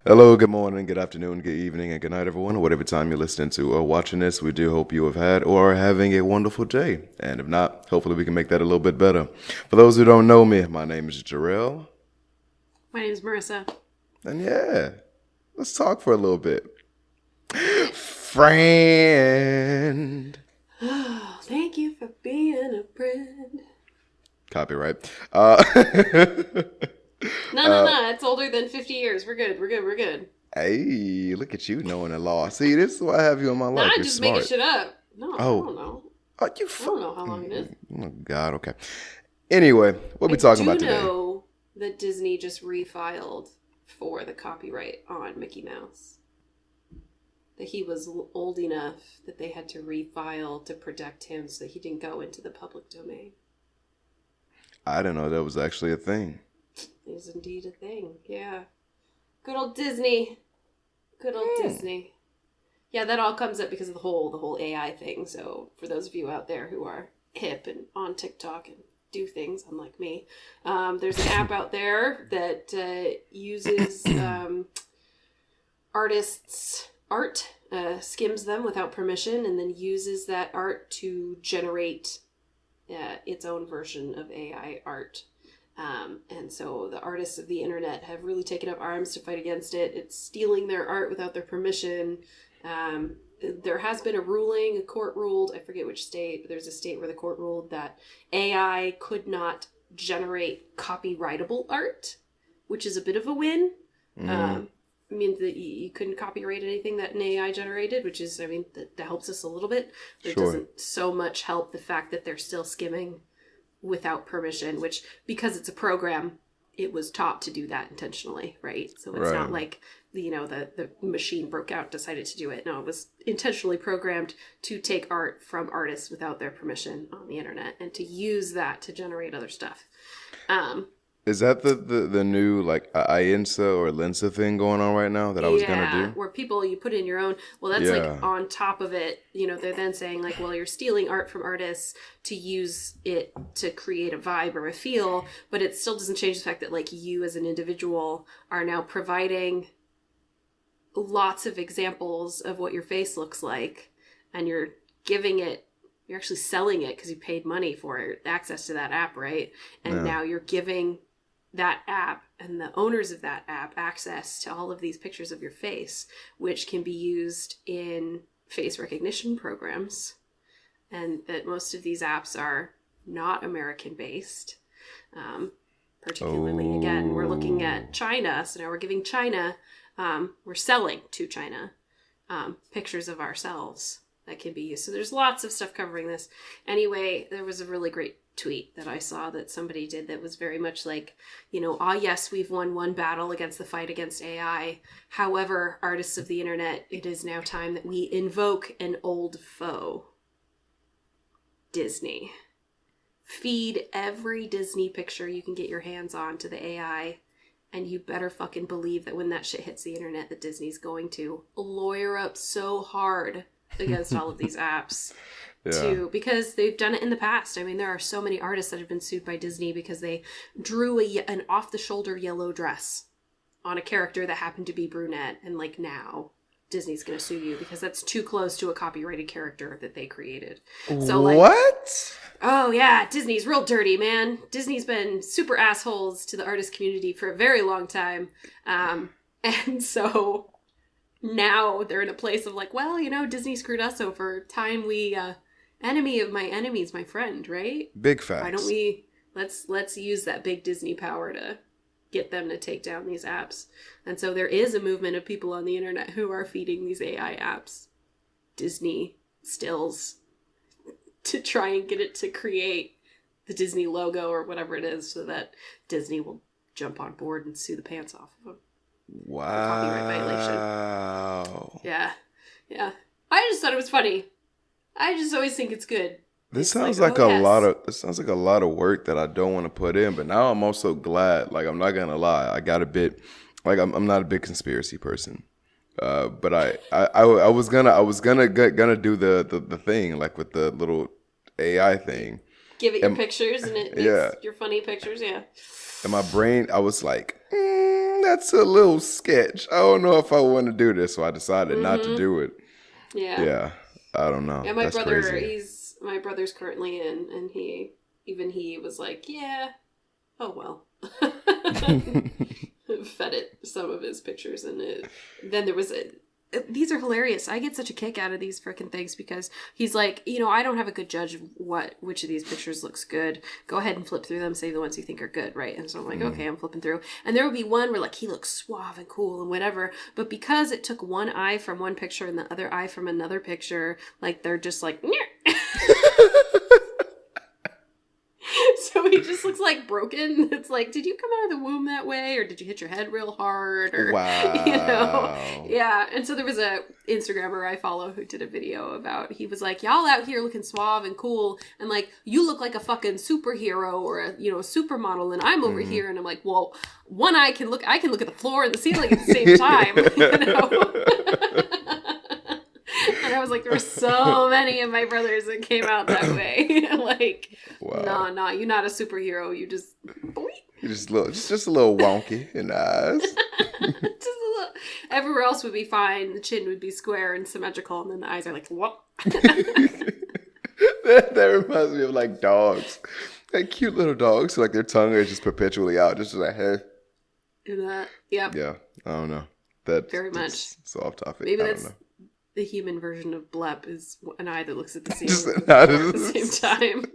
Hello, good morning, good afternoon, good evening, and good night, everyone. Whatever time you're listening to or watching this, we do hope you have had or are having a wonderful day. And if not, hopefully we can make that a little bit better. For those who don't know me, my name is Jarrell. My name's Marissa. And yeah, let's talk for a little bit. Yeah. Friend. Oh, thank you for being a friend. Copyright. No. It's older than 50 years. We're good. We're good. Hey, look at you knowing the law. See, this is why I have you in my life. Nah, You're just making smart. shit up. No, I Oh, don't know. oh, you. I don't know how long it is. Oh God. Okay. Anyway, what we I talking do about today? know that Disney just refiled for the copyright on Mickey Mouse. That he was old enough that they had to refile to protect him so that he didn't go into the public domain. I didn't know that was actually a thing. It is indeed a thing. Yeah. Good old Disney. Good old Disney. Yeah, that all comes up because of the whole AI thing. So for those of you out there who are hip and on TikTok and do things, unlike me, there's an app out there that uses artists' art, skims them without permission, and then uses that art to generate its own version of AI art. And so the artists of the internet have really taken up arms to fight against it. It's stealing their art without their permission. There has been a ruling, a court ruled, I forget which state, but there's a state where the court ruled that AI could not generate copyrightable art, which is a bit of a win. It means that you couldn't copyright anything that an AI generated, which is, I mean, that helps us a little bit. But it doesn't so much help the fact that they're still skimming without permission, which, because it's a program, it was taught to do that intentionally, right? So it's not like, the machine broke out, decided to do it. No, it was intentionally programmed to take art from artists without their permission on the internet and to use that to generate other stuff. Is that the new like INSA or Lensa thing going on right now that I was gonna do? Where you put in your own, well, that's like on top of it, they're then saying like, well, you're stealing art from artists to use it to create a vibe or a feel, but it still doesn't change the fact that like you as an individual are now providing lots of examples of what your face looks like, and you're actually selling it because you paid money for access to that app, right? And now you're giving that app and the owners of that app access to all of these pictures of your face, which can be used in face recognition programs. And that most of these apps are not American based. Particularly, again, we're looking at China. So now we're giving China, we're selling to China pictures of ourselves that can be used. So there's lots of stuff covering this. Anyway, there was a really great tweet that I saw that somebody did that was very much like, yes, we've won one battle against the fight against AI. However, artists of the internet, it is now time that we invoke an old foe. Disney. Feed every Disney picture you can get your hands on to the AI, and you better fucking believe that when that shit hits the internet, that Disney's going to lawyer up so hard against all of these apps. Because they've done it in the past. I mean, there are so many artists that have been sued by Disney because they drew an off-the-shoulder yellow dress on a character that happened to be brunette, and like now Disney's going to sue you because that's too close to a copyrighted character that they created. So like, what? Oh yeah, Disney's real dirty, man. Disney's been super assholes to the artist community for a very long time, and so now they're in a place of like, well, Disney screwed us over. Time we enemy of my enemy is my friend, right? Big facts. Why don't we let's use that big Disney power to get them to take down these apps. And so there is a movement of people on the internet who are feeding these AI apps Disney stills to try and get it to create the Disney logo or whatever it is, so that Disney will jump on board and sue the pants off of them. Wow. Copyright violation. Yeah. I just thought it was funny. I just always think it's good. This sounds like a lot of work that I don't want to put in, but now I'm also glad. Like, I'm not gonna lie, I got a bit like I'm not a big conspiracy person, but I was gonna do the thing like with the little AI thing. Give it your pictures and it makes your funny pictures. Yeah. In my brain, I was like, That's a little sketch. I don't know if I want to do this, so I decided not to do it. Yeah. Yeah, I don't know. Yeah, my That's brother, crazy. my brother's currently in, and he was like, yeah, oh well. Fed it some of his pictures, and then there was these are hilarious. I get such a kick out of these freaking things because he's like, I don't have a good judge of which of these pictures looks good. Go ahead and flip through them, save the ones you think are good, right? And so I'm like, okay, I'm flipping through. And there would be one where like he looks suave and cool and whatever, but because it took one eye from one picture and the other eye from another picture, like they're just like so he just looks like broken. It's like, did you come out of the womb that way, or did you hit your head real hard, or Wow. yeah. And so there was a Instagrammer I follow who did a video about, he was like, y'all out here looking suave and cool, and like you look like a fucking superhero or a supermodel, and I'm over here, and I'm like, well, one eye I can look at the floor and the ceiling at the same time. And I was like, there were so many of my brothers that came out that way. Like, Wow. no, you're not a superhero. You just, You're just a little wonky in the eyes. just a little. Everywhere else would be fine. The chin would be square and symmetrical, and then the eyes are like, what? That reminds me of like dogs, like cute little dogs. Like their tongue is just perpetually out, just like hey. Yep. Yeah, I don't know. That's very much. So off topic. Maybe I that's don't know. the human version of blep is an eye that looks at the same at the same time.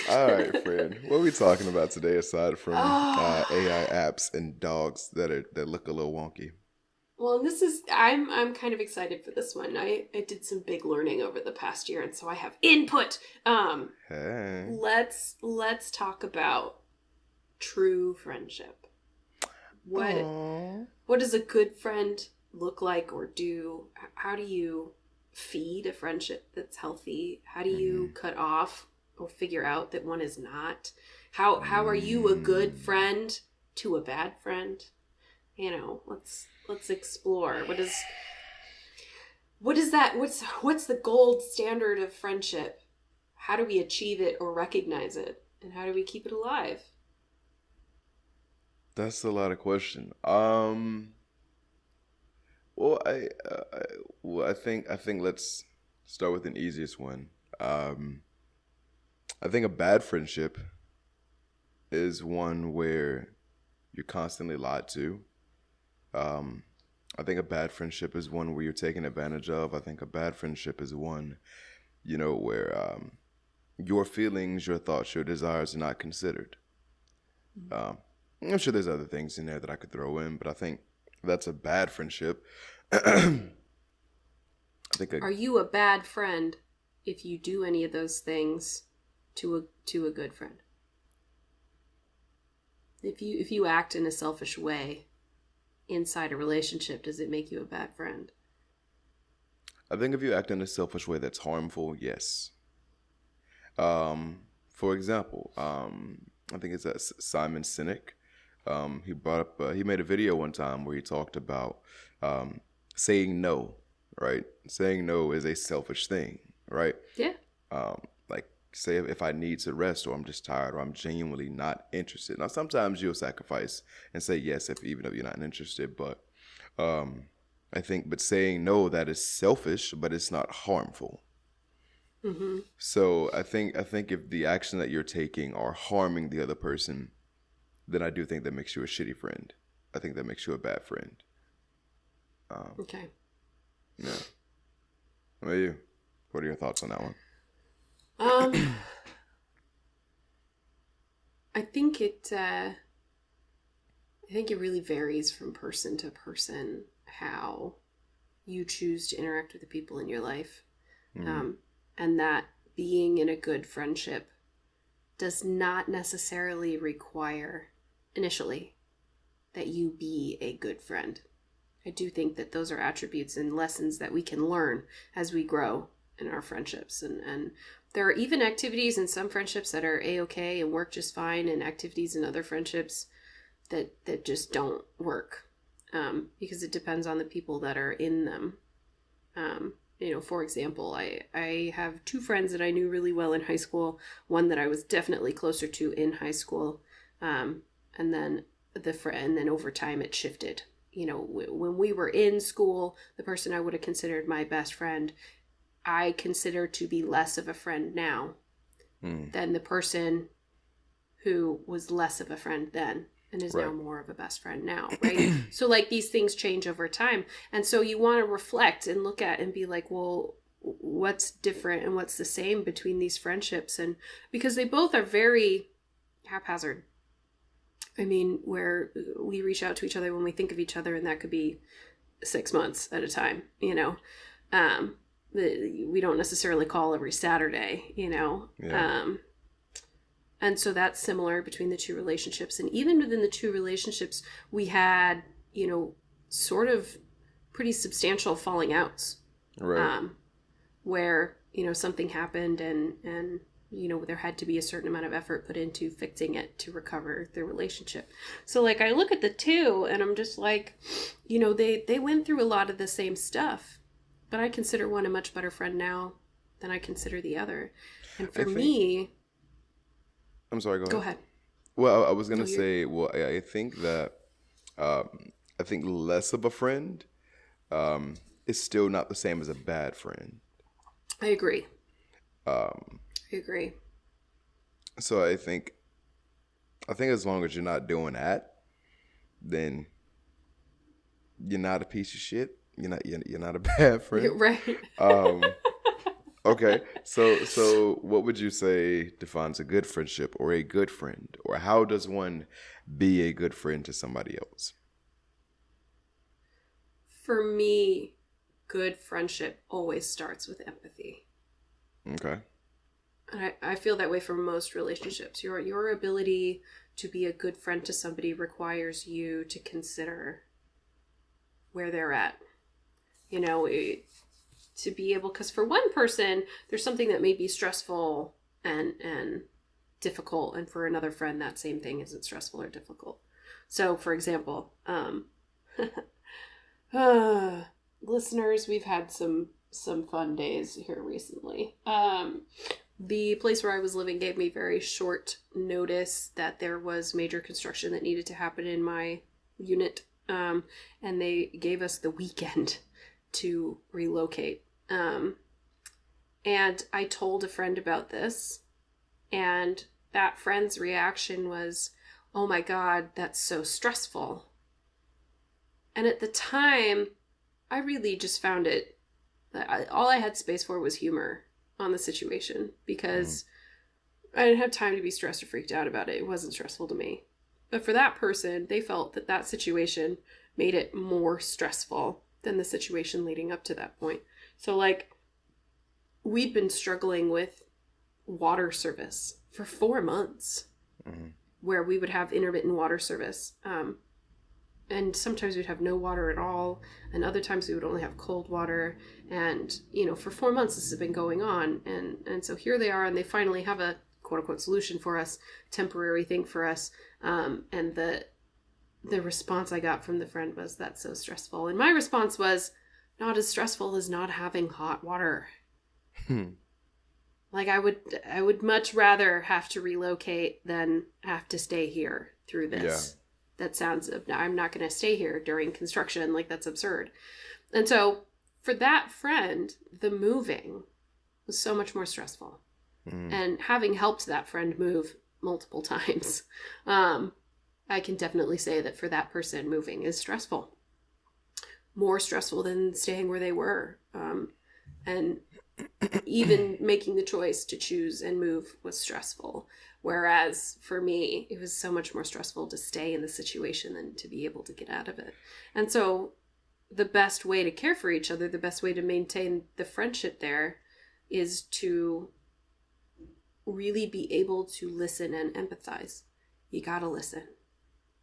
All right, friend. What are we talking about today aside from AI apps and dogs that look a little wonky? Well, I'm kind of excited for this one. I did some big learning over the past year, and so I have input. Hey. Let's talk about true friendship. What does a good friend look like or do? How do you feed a friendship that's healthy? How do you cut off or figure out that one is not? How are you a good friend to a bad friend? Let's explore. What is that? What's the gold standard of friendship? How do we achieve it or recognize it? And how do we keep it alive? That's a lot of question. Well, I think let's start with an easiest one. I think a bad friendship is one where you're constantly lied to. I think a bad friendship is one where you're taken advantage of. I think a bad friendship is one, where your feelings, your thoughts, your desires are not considered. I'm sure there's other things in there that I could throw in, but I think that's a bad friendship. Are you a bad friend if you do any of those things to a good friend? If you act in a selfish way inside a relationship, does it make you a bad friend? I think if you act in a selfish way that's harmful, yes. For example, I think it's Simon Sinek. He brought up. He made a video one time where he talked about saying no. Right, saying no is a selfish thing. Right. Yeah. Like say if I need to rest or I'm just tired or I'm genuinely not interested. Now sometimes you'll sacrifice and say yes even if you're not interested. But I think saying no, that is selfish, but it's not harmful. Mm-hmm. So I think if the action that you're taking are harming the other person, then I do think that makes you a shitty friend. I think that makes you a bad friend. Okay. Yeah. What about you? What are your thoughts on that one? I think it really varies from person to person how you choose to interact with the people in your life. Mm-hmm. And that being in a good friendship does not necessarily require initially that you be a good friend. I do think that those are attributes and lessons that we can learn as we grow in our friendships. And there are even activities in some friendships that are A-okay and work just fine, and activities in other friendships that just don't work because it depends on the people that are in them. For example, I have two friends that I knew really well in high school, one that I was definitely closer to in high school. and then and then over time it shifted. You know, when we were in school, the person I would have considered my best friend, I consider to be less of a friend now than the person who was less of a friend then and is now more of a best friend now, right? So like these things change over time. And so you want to reflect and look at and be like, well, what's different and what's the same between these friendships? And because they both are very haphazard. I mean, where we reach out to each other when we think of each other, and that could be 6 months at a time, you know. We don't necessarily call every Saturday, you know. Yeah. And so that's similar between the two relationships. And even within the two relationships, we had, you know, sort of pretty substantial falling outs. Right. Where, you know, something happened and you know, there had to be a certain amount of effort put into fixing it to recover the relationship. So like I look at the two and I'm just like, you know, they went through a lot of the same stuff, but I consider one a much better friend now than I consider the other. And for me, I'm sorry, go ahead. Go ahead. Well, I was going to say, well, I think that, I think less of a friend is still not the same as a bad friend. I agree. I agree. So I think as long as you're not doing that, then you're not a piece of shit. You're not a bad friend. Right. Okay. So what would you say defines a good friendship or a good friend? Or how does one be a good friend to somebody else? For me, good friendship always starts with empathy. Okay. And I feel that way for most relationships. Your ability to be a good friend to somebody requires you to consider where they're at. You know, to be able, because for one person, there's something that may be stressful and difficult, and for another friend, that same thing isn't stressful or difficult. So, for example, listeners, we've had some fun days here recently. The place where I was living gave me very short notice that there was major construction that needed to happen in my unit. And they gave us the weekend to relocate. And I told a friend about this, and that friend's reaction was, "Oh my God, that's so stressful." And at the time, I really just found it, all I had space for was humor on the situation, because I didn't have time to be stressed or freaked out about it. It wasn't stressful to me. But for that person, they felt that situation made it more stressful than the situation leading up to that point. So like, we'd been struggling with water service for 4 months, where we would have intermittent water service. And sometimes we'd have no water at all, and other times we would only have cold water. And, you know, for 4 months this has been going on. And so here they are, and they finally have a quote-unquote solution for us, temporary thing for us. And the response I got from the friend was, "That's so stressful." And my response was, not as stressful as not having hot water. Like I would much rather have to relocate than have to stay here through this. Yeah. That sounds, I'm not going to stay here during construction. Like, that's absurd. And so for that friend, the moving was so much more stressful. And having helped that friend move multiple times, I can definitely say that for that person, moving is stressful. More stressful than staying where they were. And even making the choice to choose and move was stressful. Whereas for me, it was so much more stressful to stay in the situation than to be able to get out of it. And so the best way to care for each other, the best way to maintain the friendship there, is to really be able to listen and empathize. You gotta listen.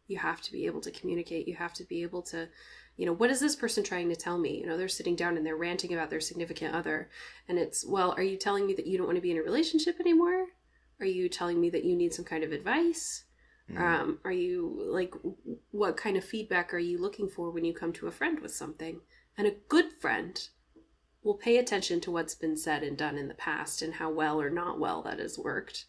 You have to be able to communicate. You have to be able to, you know, what is this person trying to tell me? You know, they're sitting down and they're ranting about their significant other. And it's, well, are you telling me that you don't want to be in a relationship anymore? Are you telling me that you need some kind of advice? Are you, like, what kind of feedback are you looking for when you come to a friend with something? And a good friend will pay attention to what's been said and done in the past and how well or not well that has worked.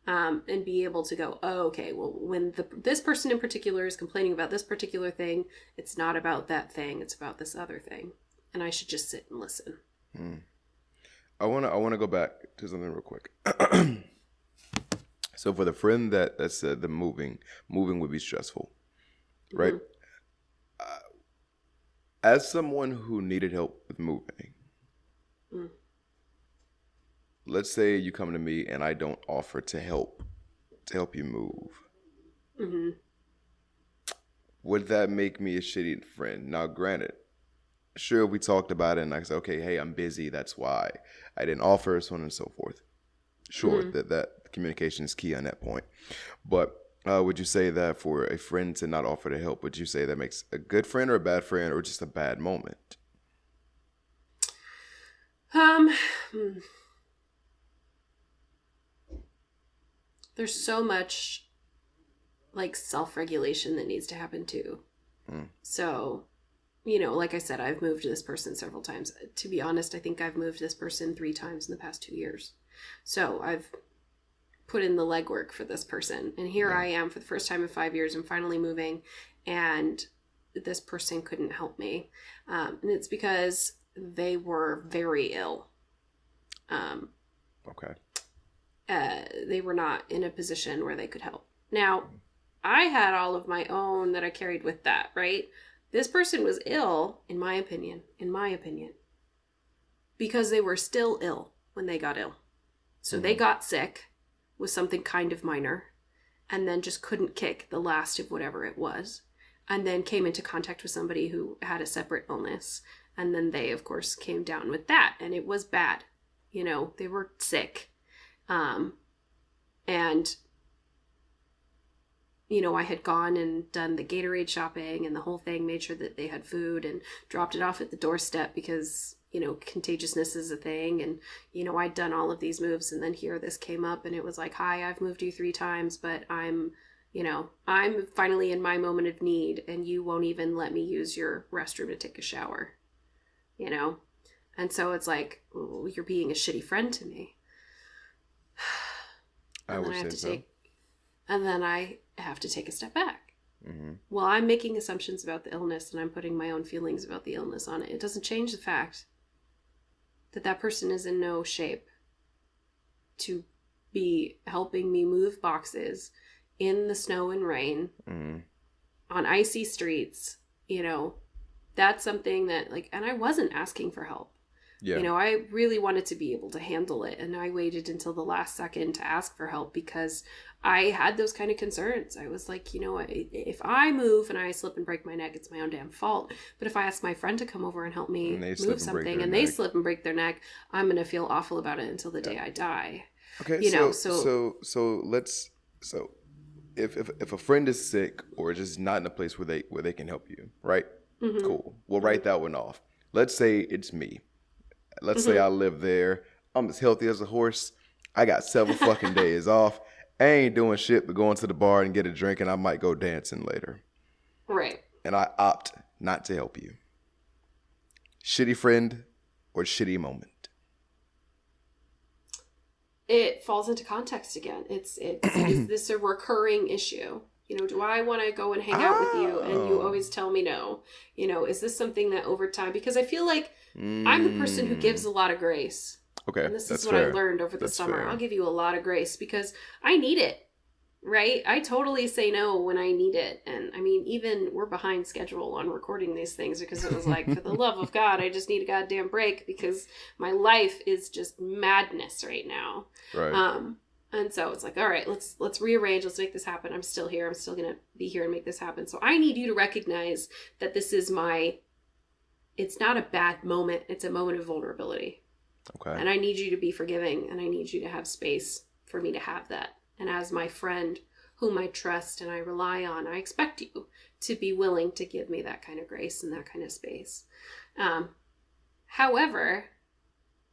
and be able to go, oh, okay, well, when this person in particular is complaining about this particular thing, it's not about that thing, it's about this other thing. And I should just sit and listen. I wanna go back to something real quick. So for the friend that said the moving would be stressful, right? As someone who needed help with moving, let's say you come to me and I don't offer to help you move. Would that make me a shitty friend? Now, granted, sure, we talked about it and I said, okay, hey, I'm busy. That's why I didn't offer, so on and so forth. Sure, that communication is key on that point. But would you say that for a friend to not offer to help, would you say that makes a good friend or a bad friend or just a bad moment? There's so much like self-regulation that needs to happen too. So, you know, like I said, I've moved this person several times. To be honest, I think I've moved this person 3 times in the past 2 years. So I've put in the legwork for this person. And here I am for the first time in 5 years. I'm finally moving. And this person couldn't help me. And it's because they were very ill. Okay. They were not in a position where they could help. Now, I had all of my own that I carried with that, right? This person was ill, in my opinion, because they were still ill when they got ill. So they got sick with something kind of minor and then just couldn't kick the last of whatever it was. And then came into contact with somebody who had a separate illness. And then they, of course, came down with that. And it was bad. You know, they were sick. And, you know, I had gone and done the Gatorade shopping and the whole thing, made sure that they had food and dropped it off at the doorstep because, you know, contagiousness is a thing. And, you know, I'd done all of these moves and then here this came up and it was like, hi, I've moved you 3 times, but I'm finally in my moment of need and you won't even let me use your restroom to take a shower, you know? And so it's like, oh, you're being a shitty friend to me. I would say so. And then I have to take a step back. Well, I'm making assumptions about the illness and I'm putting my own feelings about the illness on it. It doesn't change the fact that that person is in no shape to be helping me move boxes in the snow and rain on icy streets. You know, that's something that like, and I wasn't asking for help. Yeah. You know, I really wanted to be able to handle it. And I waited until the last second to ask for help because I had those kind of concerns. I was like, you know, if I move and I slip and break my neck, it's my own damn fault. But if I ask my friend to come over and help me move something and they slip and break their neck, I'm going to feel awful about it until the day I die. Okay. If a friend is sick or just not in a place where they can help you, right? Cool. We'll write that one off. Let's say it's me. Let's say I live there. I'm as healthy as a horse. I got 7 fucking days off. I ain't doing shit but going to the bar and get a drink and I might go dancing later. Right. And I opt not to help you. Shitty friend or shitty moment? It falls into context again. Is this a recurring issue? You know, do I want to go and hang out with you and you always tell me no? You know, is this something that over time, because I feel like I'm the person who gives a lot of grace. Okay. And this is what I learned over the summer. Fair. I'll give you a lot of grace because I need it, right? I totally say no when I need it. And I mean, even we're behind schedule on recording these things because it was like, for the love of God, I just need a goddamn break because my life is just madness right now. Right. And so it's like, all right, let's rearrange. Let's make this happen. I'm still here. I'm still going to be here and make this happen. So I need you to recognize that this is it's not a bad moment. It's a moment of vulnerability. Okay. And I need you to be forgiving and I need you to have space for me to have that. And as my friend whom I trust and I rely on, I expect you to be willing to give me that kind of grace and that kind of space. However,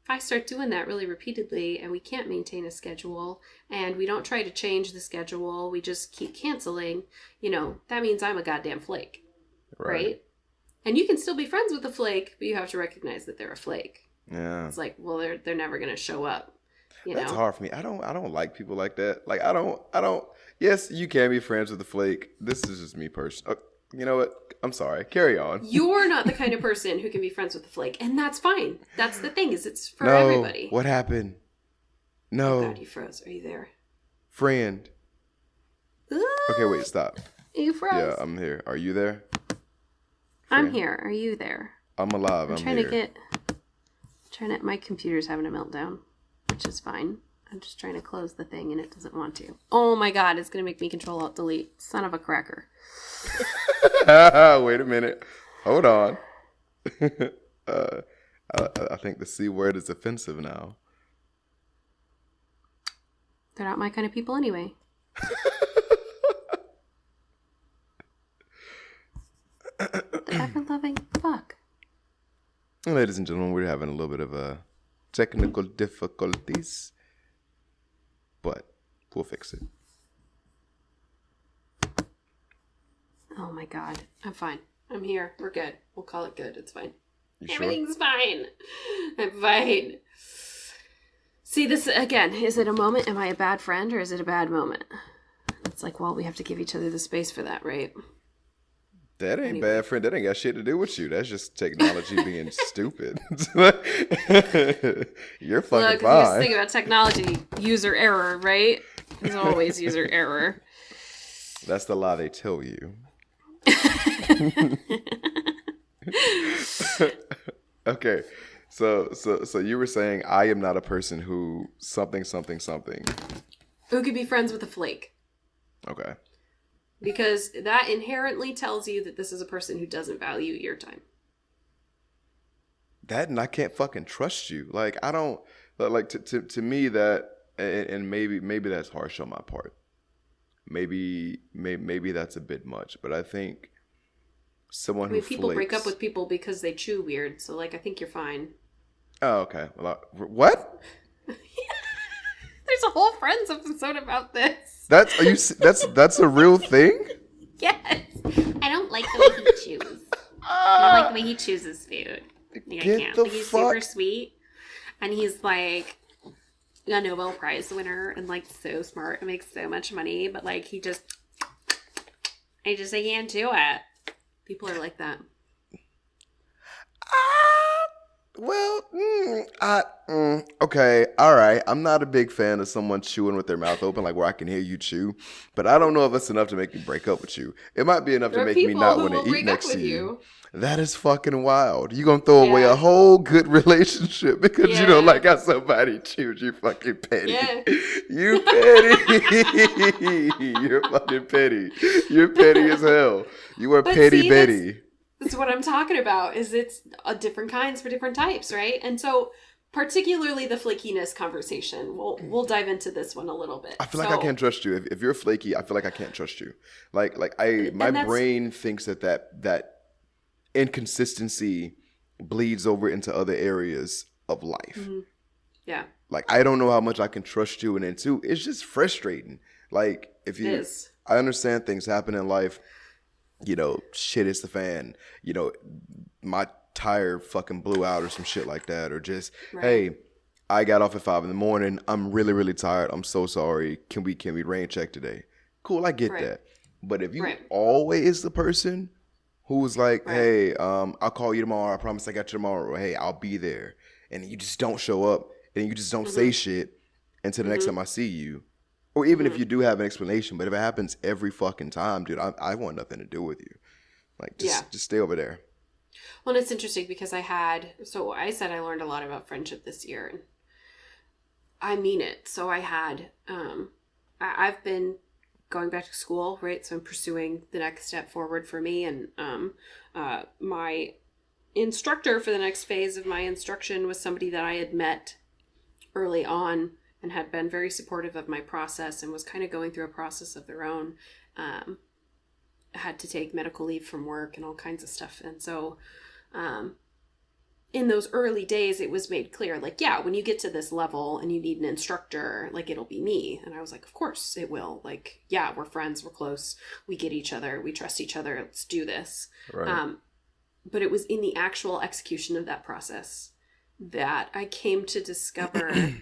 if I start doing that really repeatedly and we can't maintain a schedule and we don't try to change the schedule, we just keep canceling, you know, that means I'm a goddamn flake. Right? And you can still be friends with a flake, but you have to recognize that they're a flake. Yeah. It's like, well, they're never going to show up. you That's know? hard for me. I don't like people like that. Like I don't. Yes, you can be friends with the flake. This is just me personally. You know what? I'm sorry. Carry on. You're not the kind of person who can be friends with the flake, and that's fine. That's the thing, is it's for No. everybody. What happened? Oh No. God, you froze. Are you there? Friend. Okay, wait, stop. You froze. Yeah, I'm here. Are you there? I'm here. Are you there? I'm alive. I'm trying here. My computer's having a meltdown, which is fine. I'm just trying to close the thing and it doesn't want to. Oh my God, it's going to make me Control Alt Delete. Son of a cracker. Wait a minute. Hold on. I think the C word is offensive now. They're not my kind of people anyway. The ever-loving fuck. Ladies and gentlemen, we're having a little bit of technical difficulties, but we'll fix it. Oh my God. I'm fine. I'm here. We're good. We'll call it good. It's fine. You sure? Everything's fine. I'm fine. See, this again, is it a moment? Am I a bad friend or is it a bad moment? It's like, well, we have to give each other the space for that, right? That ain't bad, friend. That ain't got shit to do with you. That's just technology being stupid. You're fucking Look, fine. Look, thing about technology, user error, right? There's always user error. That's the lie they tell you. Okay. So you were saying I am not a person who something. Who could be friends with a flake? Okay. Because that inherently tells you that this is a person who doesn't value your time. That, and I can't fucking trust you. Like, I don't, like, to me that, and maybe that's harsh on my part. Maybe that's a bit much, but I think someone who people break flakes... up with people because they chew weird, so, like, I think you're fine. Oh, okay. Well, what? There's a whole Friends episode about this. That's a real thing? Yes. I don't like the way he chews. I don't like the way he chooses food. Like, I can't. Like, he's super sweet. And he's like a Nobel Prize winner and like so smart and makes so much money. But like I can't do it. People are like that. Well, okay, all right. I'm not a big fan of someone chewing with their mouth open, like where I can hear you chew. But I don't know if it's enough to make me break up with you. It might be enough to make me not want to eat next to you. That is fucking wild. You gonna throw away a whole good relationship because you don't like how somebody chews. You fucking petty. Yeah. You petty. You're fucking petty. You're petty as hell. You are petty Betty. That's what I'm talking about, is it's different kinds for different types, right? And so particularly the flakiness conversation. We'll dive into this one a little bit. I feel like I can't trust you. If you're flaky, I feel like I can't trust you. My brain thinks that inconsistency bleeds over into other areas of life. Mm-hmm. Yeah. Like, I don't know how much I can trust you, and then too, it's just frustrating. Like, I understand things happen in life. You know, shit hits the fan. You know, my tire fucking blew out or some shit like that. Or just, hey, I got off at 5 a.m. I'm really, really tired. I'm so sorry. Can we rain check today? Cool, I get that. But if you always the person who's like, hey, I'll call you tomorrow. I promise I got you tomorrow. Or, hey, I'll be there. And you just don't show up and you just don't say shit until the next time I see you. Or even if you do have an explanation, but if it happens every fucking time, dude, I want nothing to do with you. Like, just stay over there. Well, and it's interesting because I said I learned a lot about friendship this year. And I mean it. So I had, I've been going back to school, right? So I'm pursuing the next step forward for me. And my instructor for the next phase of my instruction was somebody that I had met early on and had been very supportive of my process and was kind of going through a process of their own. Had to take medical leave from work and all kinds of stuff. And so in those early days, it was made clear, like, yeah, when you get to this level and you need an instructor, like, it'll be me. And I was like, of course it will. Like, yeah, we're friends, we're close, we get each other, we trust each other, let's do this. Right. But it was in the actual execution of that process that I came to discover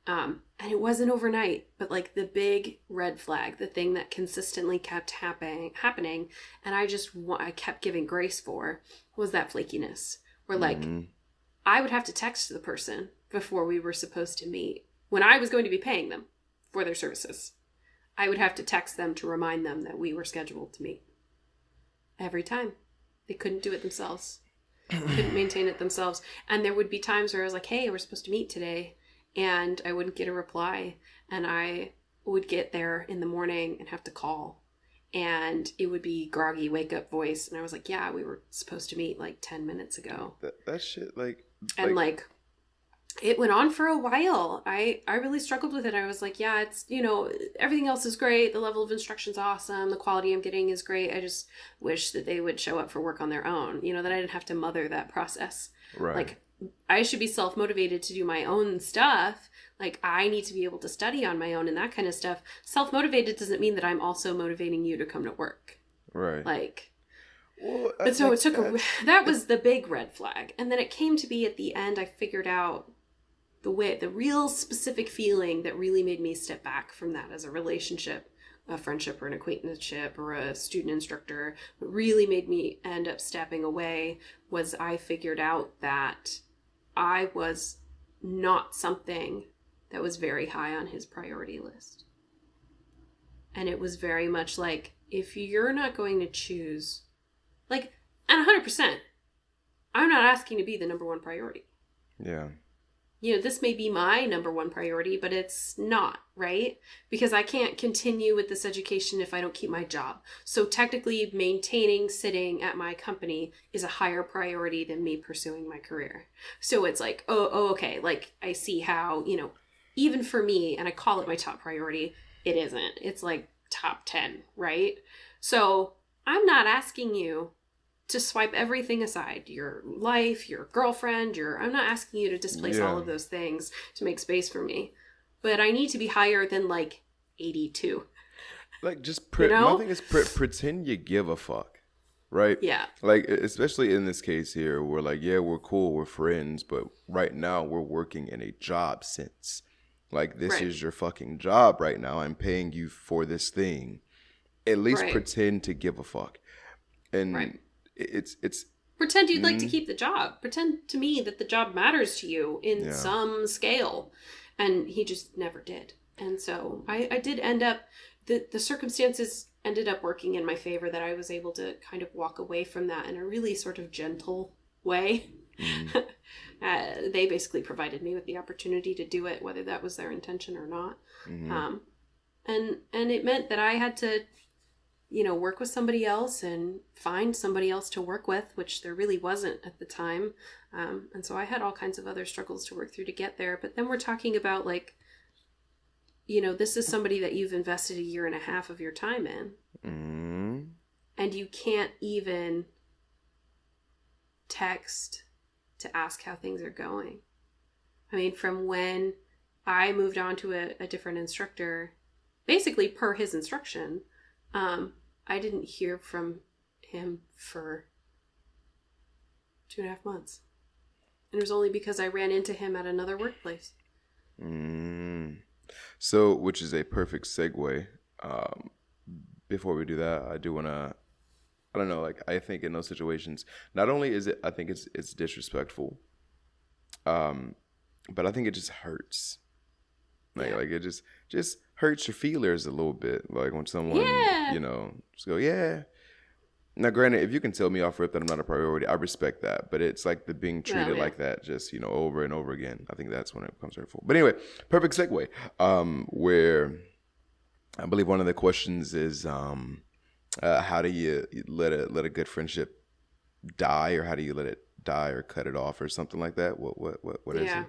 And it wasn't overnight, but like the big red flag, the thing that consistently kept happening, and I kept giving grace for, was that flakiness. Where like I would have to text the person before we were supposed to meet when I was going to be paying them for their services. I would have to text them to remind them that we were scheduled to meet. Every time. They couldn't do it themselves. Couldn't maintain it themselves. And there would be times where I was like, hey, we're supposed to meet today. And I wouldn't get a reply. And I would get there in the morning and have to call. And it would be groggy wake up voice. And I was like, yeah, we were supposed to meet like 10 minutes ago. That shit, like... And like it went on for a while. I really struggled with it. I was like, yeah, it's, you know, everything else is great. The level of instruction's awesome. The quality I'm getting is great. I just wish that they would show up for work on their own, you know, that I didn't have to mother that process. Right. Like, I should be self-motivated to do my own stuff. Like, I need to be able to study on my own and that kind of stuff. Self-motivated doesn't mean that I'm also motivating you to come to work. Right. Like... Well, but so it took that was the big red flag. And then it came to be at the end, I figured out the real specific feeling that really made me step back from that as a relationship, a friendship or an acquaintanceship or a student instructor. What really made me end up stepping away was I figured out that I was not something that was very high on his priority list. And it was very much like, if you're not going to choose... Like, and 100%, I'm not asking to be the number one priority. Yeah. You know, this may be my number one priority, but it's not, right? Because I can't continue with this education if I don't keep my job. So technically, maintaining sitting at my company is a higher priority than me pursuing my career. So it's like, oh, okay. Like, I see how, you know, even for me, and I call it my top priority, it isn't. It's like top 10, right? So I'm not asking you to swipe everything aside, your life, your girlfriend, I'm not asking you to displace all of those things to make space for me, but I need to be higher than like 82. Like, just, you know? My thing is pretend you give a fuck, right? Yeah. Like, especially in this case here, we're like, yeah, we're cool, we're friends, but right now we're working in a job sense. Like, this is your fucking job right now. I'm paying you for this thing. At least pretend to give a fuck. And it's pretend you'd like to keep the job. Pretend to me that the job matters to you in some scale. And he just never did. And so I did end up, the circumstances ended up working in my favor, that I was able to kind of walk away from that in a really sort of gentle way. They basically provided me with the opportunity to do it, whether that was their intention or not. And it meant that I had to, you know, work with somebody else and find somebody else to work with, which there really wasn't at the time. And so I had all kinds of other struggles to work through to get there. But then we're talking about, like, you know, this is somebody that you've invested 1.5 years of your time in. And you can't even text to ask how things are going. I mean, from when I moved on to a different instructor, basically per his instruction, I didn't hear from him for 2.5 months. And it was only because I ran into him at another workplace. So, which is a perfect segue. Before we do that, I do want to, I don't know, like, I think in those situations, not only is it, I think it's disrespectful, but I think it just hurts. Like it just hurts your feelers a little bit. Like when someone, you know, just go, yeah. Now, granted, if you can tell me off rip that I'm not a priority, I respect that. But it's like the being treated like that, just, you know, over and over again. I think that's when it becomes hurtful. But anyway, perfect segue. Where I believe one of the questions is, how do you let a good friendship die, or how do you let it die or cut it off or something like that? What is it?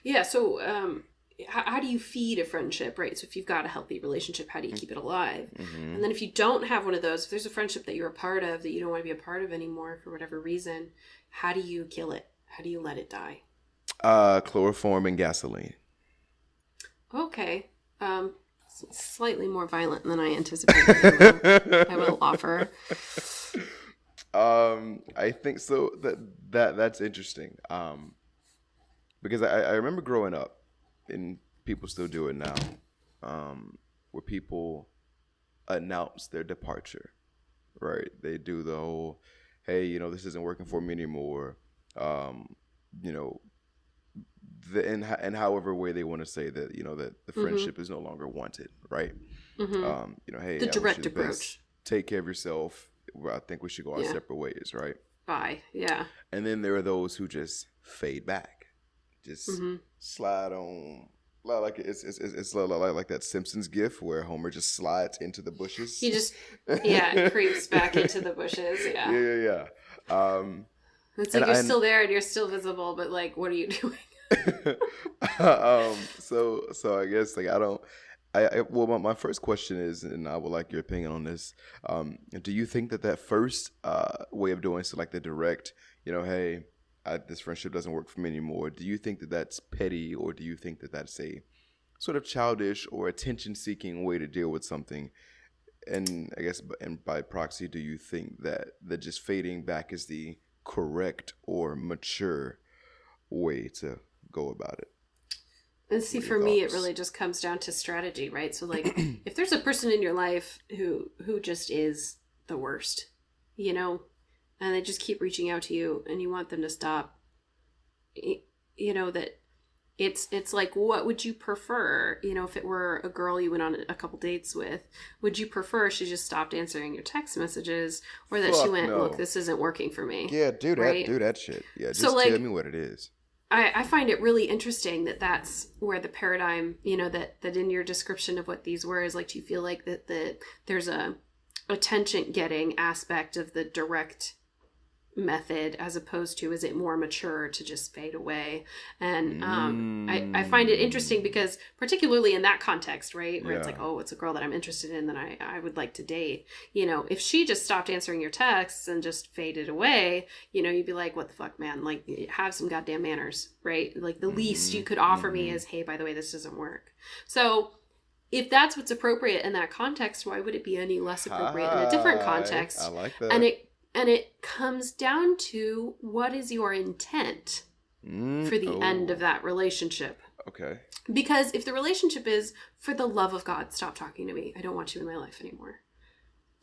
Yeah. So, how do you feed a friendship, right? So if you've got a healthy relationship, how do you keep it alive? And then if you don't have one of those, if there's a friendship that you're a part of that you don't want to be a part of anymore for whatever reason, how do you kill it? How do you let it die? Chloroform and gasoline. Okay. Slightly more violent than I anticipated. I will offer. I think so. That's interesting. Because I remember growing up, and people still do it now, where people announce their departure, right? They do the whole, hey, this isn't working for me anymore. You know, and however way they want to say that, that the friendship is no longer wanted, right? Hey, The I wish direct you the best. approach. Take care of yourself. I think we should go our Yeah. separate ways, right? Bye. Yeah. And then there are those who just fade back, just slide on, like it's like that Simpsons gif where Homer just slides into the bushes. He just creeps back into the bushes. Yeah. Yeah. It's like you're still there and you're still visible, but like, what are you doing? So I guess like well, my first question is, and I would like your opinion on this. Do you think that first way of doing so, like the direct, hey, this friendship doesn't work for me anymore. Do you think that that's petty, or do you think that that's a sort of childish or attention-seeking way to deal with something? And I guess, and by proxy, do you think that just fading back is the correct or mature way to go about it? And see, for me, it really just comes down to strategy, right? So, like, if there's a person in your life who just is the worst, and they just keep reaching out to you, and you want them to stop, that it's like, what would you prefer? If it were a girl you went on a couple dates with, would you prefer she just stopped answering your text messages, or that she went, look, this isn't working for me? Yeah, do that, right? Do that shit. Yeah, just tell me what it is. I find it really interesting that that's where the paradigm, that in your description of what these were is like, do you feel like that there's a attention getting aspect of the direct method, as opposed to, is it more mature to just fade away? And I find it interesting because particularly in that context, right, where it's like, oh, it's a girl that I'm interested in that I would like to date, if she just stopped answering your texts and just faded away, you'd be like, what the fuck, man, like, have some goddamn manners, right? Like, the least you could offer me is, hey, by the way, this doesn't work. So if that's what's appropriate in that context, why would it be any less appropriate in a different context? I like that. And it comes down to, what is your intent for the end of that relationship? Okay. Because if the relationship is, for the love of God, stop talking to me, I don't want you in my life anymore,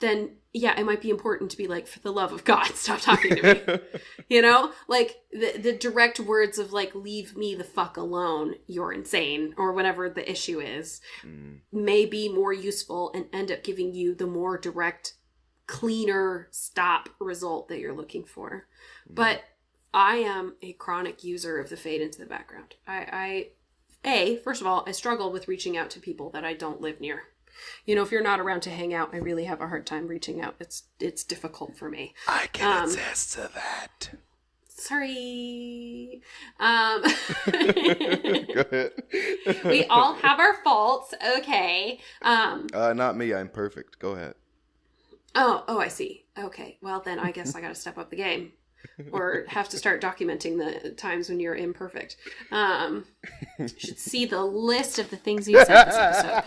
then yeah, it might be important to be like, for the love of God, stop talking to me. Like the direct words of like, leave me the fuck alone, you're insane, or whatever the issue is, may be more useful and end up giving you the more direct, cleaner stop result that you're looking for. But I am a chronic user of the fade into the background. First of all, I struggle with reaching out to people that I don't live near. If you're not around to hang out, I really have a hard time reaching out. It's difficult for me. I can attest to that. Sorry. Go ahead. We all have our faults. Okay. Not me. I'm perfect. Go ahead. Oh, I see. Okay. Well, then I guess I got to step up the game, or have to start documenting the times when you're imperfect. You should see the list of the things you said this episode.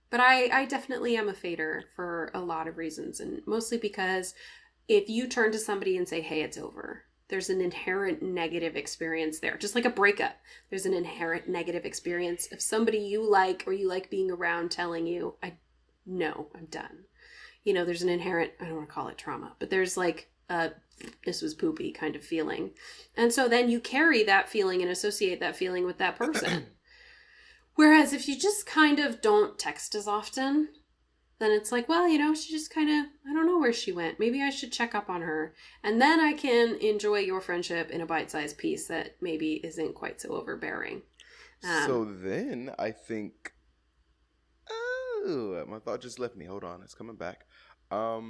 But I definitely am a fader for a lot of reasons, and mostly because if you turn to somebody and say, hey, it's over, there's an inherent negative experience there. Just like a breakup, there's an inherent negative experience of somebody you like, or you like being around, telling you, no, I'm done. There's an inherent, I don't want to call it trauma, but there's like this was poopy kind of feeling. And so then you carry that feeling and associate that feeling with that person. Whereas if you just kind of don't text as often, then it's like, well, she just kind of, I don't know where she went. Maybe I should check up on her. And then I can enjoy your friendship in a bite-sized piece that maybe isn't quite so overbearing. So then I think, my thought just left me. Hold on. It's coming back. Oh,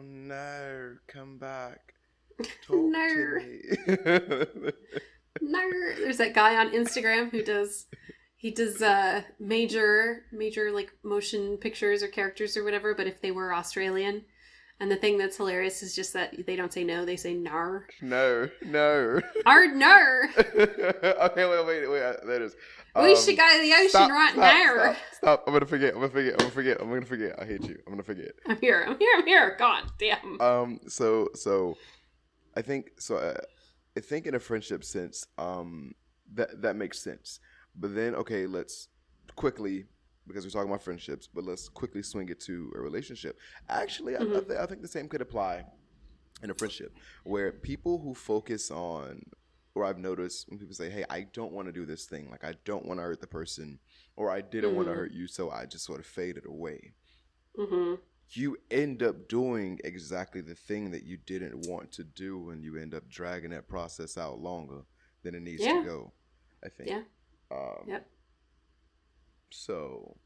no. Come back. Talk to me. No. There's that guy on Instagram who does major like motion pictures or characters or whatever, but if they were Australian, And the thing that's hilarious is just that they don't say no, they say nar. No. Ard nar. Okay, wait. That is. We should go to the ocean right now. Stop. I'm gonna forget. I hate you. I'm gonna forget. I'm here. God damn. So I think so. I think in a friendship sense, that makes sense. But then, okay, let's quickly, because we're talking about friendships, but let's quickly swing it to a relationship. Actually, I think the same could apply in a friendship, where people who focus on, or I've noticed when people say, hey, I don't want to do this thing, like I don't want to hurt the person, or I didn't want to hurt you, so I just sort of faded away. You end up doing exactly the thing that you didn't want to do, and you end up dragging that process out longer than it needs to go, I think. Yeah. Yep. So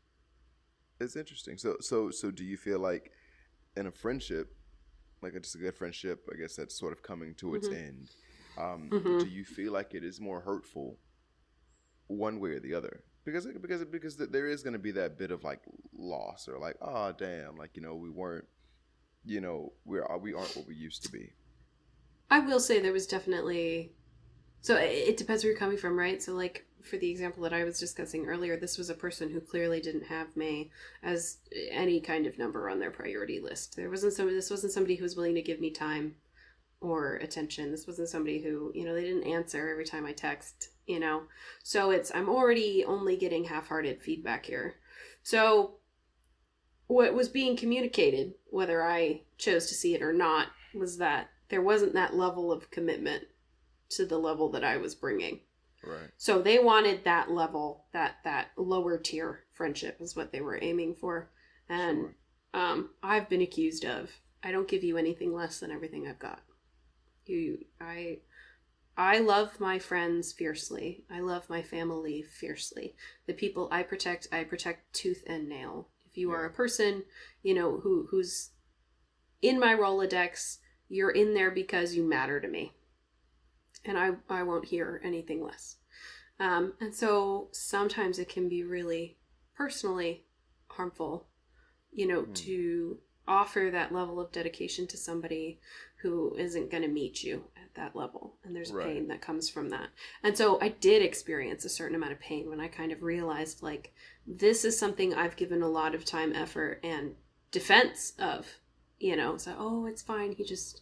it's interesting. So do you feel like in a friendship, like it's a good friendship, I guess that's sort of coming to its end. Do you feel like it is more hurtful one way or the other? Because there is going to be that bit of like loss, or like, oh damn, like, we weren't, we aren't what we used to be. I will say there was definitely, so it depends where you're coming from, right? So like for the example that I was discussing earlier, this was a person who clearly didn't have me as any kind of number on their priority list. This wasn't somebody who was willing to give me time or attention. This wasn't somebody who, they didn't answer every time I text, So I'm already only getting half-hearted feedback here. So what was being communicated, whether I chose to see it or not, was that there wasn't that level of commitment to the level that I was bringing. Right. So they wanted that level, that lower tier friendship is what they were aiming for. And I've been accused of, I don't give you anything less than everything I've got. I love my friends fiercely. I love my family fiercely. The people I protect tooth and nail. If you are a person, who's in my Rolodex, you're in there because you matter to me. And I won't hear anything less. And so sometimes it can be really personally harmful, to offer that level of dedication to somebody who isn't going to meet you at that level. And there's pain that comes from that. And so I did experience a certain amount of pain when I kind of realized, like, this is something I've given a lot of time, effort, and defense of, so, oh, it's fine. He just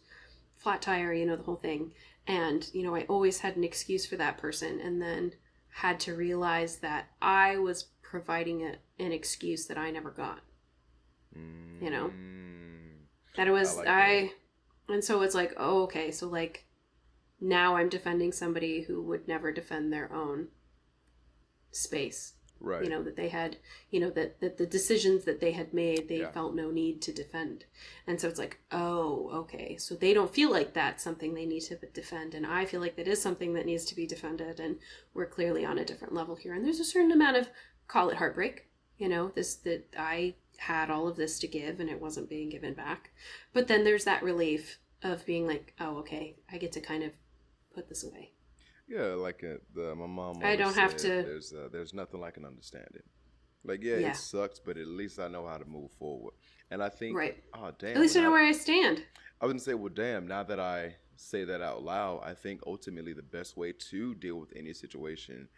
flat tire, the whole thing. And, I always had an excuse for that person, and then had to realize that I was providing an excuse that I never got. That it was, and so it's like, oh, okay, so like, now I'm defending somebody who would never defend their own space. Right. That they had, that the decisions that they had made, they felt no need to defend. And so it's like, oh, okay. So they don't feel like that's something they need to defend. And I feel like that is something that needs to be defended. And we're clearly on a different level here. And there's a certain amount of, call it heartbreak, that I had all of this to give and it wasn't being given back. But then there's that relief of being like, oh, okay, I get to kind of put this away. Yeah, like my mom. I don't have to. There's nothing like an understanding. Like, it sucks, but at least I know how to move forward. And I think, oh damn. At least I know where I stand. I wouldn't say, well, damn. Now that I say that out loud, I think ultimately the best way to deal with any situation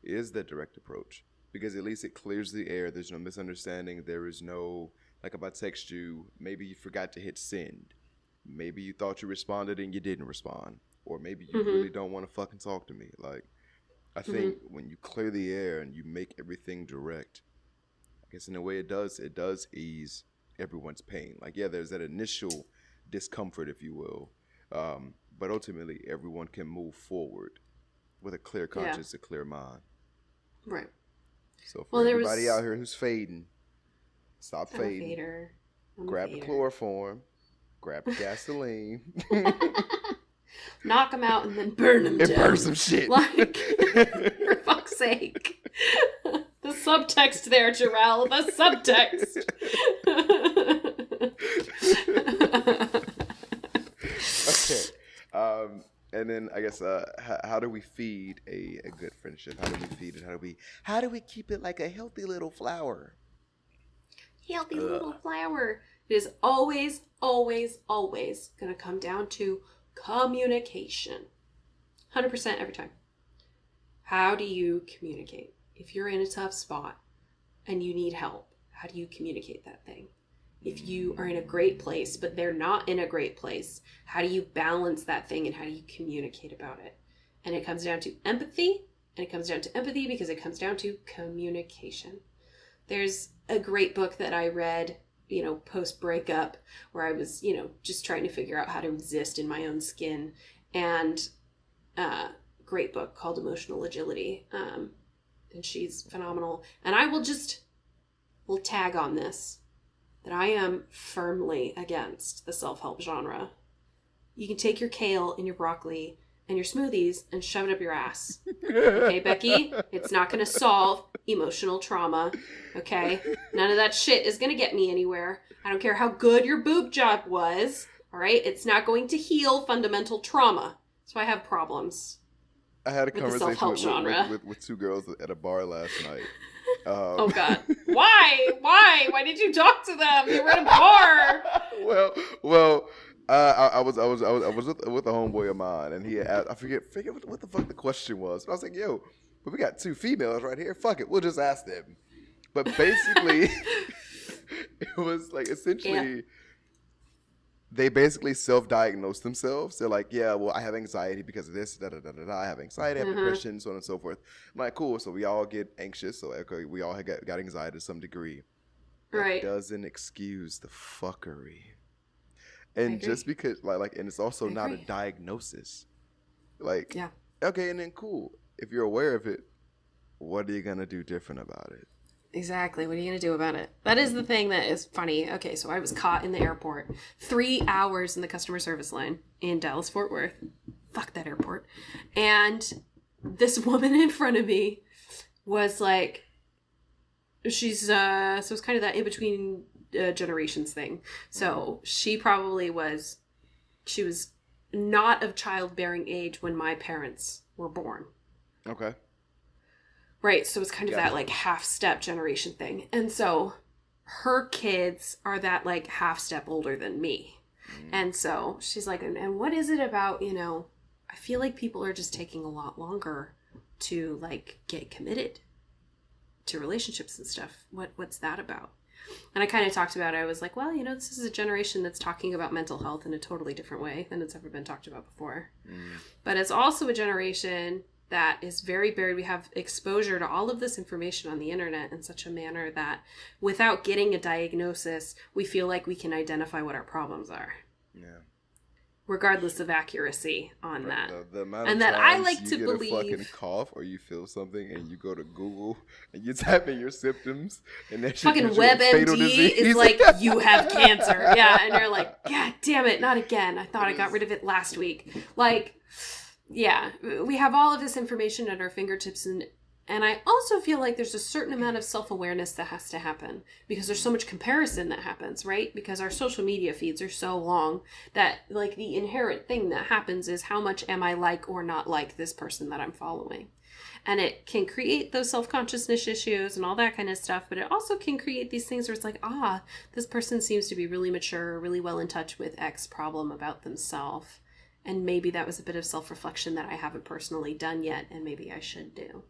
is that direct approach, because at least it clears the air. There's no misunderstanding. There is no, like, if I text you, maybe you forgot to hit send. Maybe you thought you responded and you didn't respond. Or maybe you really don't want to fucking talk to me. Like, I think when you clear the air and you make everything direct, I guess in a way it does ease everyone's pain. Like, there's that initial discomfort, if you will. But ultimately, everyone can move forward with a clear conscience, a clear mind. Right. So for everybody out here who's fading, stop fading. Grab the chloroform. Grab the gasoline. Knock them out and then burn them down. And burn some shit. Like, for fuck's sake. The subtext there, Jarrell. The subtext. Okay. And then I guess how do we feed a good friendship? How do we feed it? How do we keep it like a healthy little flower? Healthy little flower. It is always, always, always going to come down to communication. 100% every time. How do you communicate? If you're in a tough spot and you need help, how do you communicate that thing? If you are in a great place, but they're not in a great place, how do you balance that thing and how do you communicate about it? And it comes down to empathy, and it comes down to empathy because it comes down to communication. There's a great book that I read, post breakup, where I was, just trying to figure out how to exist in my own skin. And great book called Emotional Agility. And she's phenomenal. And I will tag on this, that I am firmly against the self-help genre. You can take your kale and your broccoli and your smoothies and shove it up your ass. Okay, Becky? It's not going to solve emotional trauma. Okay? None of that shit is going to get me anywhere. I don't care how good your boob job was. All right? It's not going to heal fundamental trauma. So I have problems. I had a conversation with two girls at a bar last night. Oh God! Why? Why did you talk to them? You were at a bar. Well. I was with a homeboy of mine, and he had asked, I forget what the fuck the question was. And I was like, "Yo, but we got two females right here. Fuck it, we'll just ask them." But basically, it was like essentially, they basically self-diagnosed themselves. They're like, "Yeah, well, I have anxiety because of this. Da da da da. I have anxiety, I have depression, so on and so forth." I'm like, "Cool." So we all get anxious. So okay, we all got anxiety to some degree. That doesn't excuse the fuckery. And just because, and it's also not a diagnosis. Okay, and then cool. If you're aware of it, what are you going to do different about it? Exactly. What are you going to do about it? That is the thing that is funny. Okay, so I was caught in the airport. 3 hours in the customer service line in Dallas-Fort Worth. Fuck that airport. And this woman in front of me was like, she's, so it's kind of that in-between generations thing. So she was not of childbearing age when my parents were born. Okay. Right. So it's kind of that half step generation thing. And so her kids are that half step older than me. And so she's like, and what is it about, I feel like people are just taking a lot longer to get committed to relationships and stuff. What's that about? And I kind of talked about it. I was like, well, this is a generation that's talking about mental health in a totally different way than it's ever been talked about before. But it's also a generation that is very buried. We have exposure to all of this information on the internet in such a manner that without getting a diagnosis, we feel like we can identify what our problems are. Yeah. Regardless of accuracy on that. The amount of times I like to believe you get a fucking cough or you feel something and you go to Google and you type in your symptoms and that shit fucking WebMD is like, you have cancer. Yeah, and you're like, God damn it, not again. I thought I got rid of it last week. Yeah, we have all of this information at our fingertips, and I also feel like there's a certain amount of self-awareness that has to happen because there's so much comparison that happens, right? Because our social media feeds are so long that the inherent thing that happens is how much am I like or not like this person that I'm following. And it can create those self-consciousness issues and all that kind of stuff, but it also can create these things where it's like, this person seems to be really mature, really well in touch with X problem about themselves. And maybe that was a bit of self-reflection that I haven't personally done yet, and maybe I should do.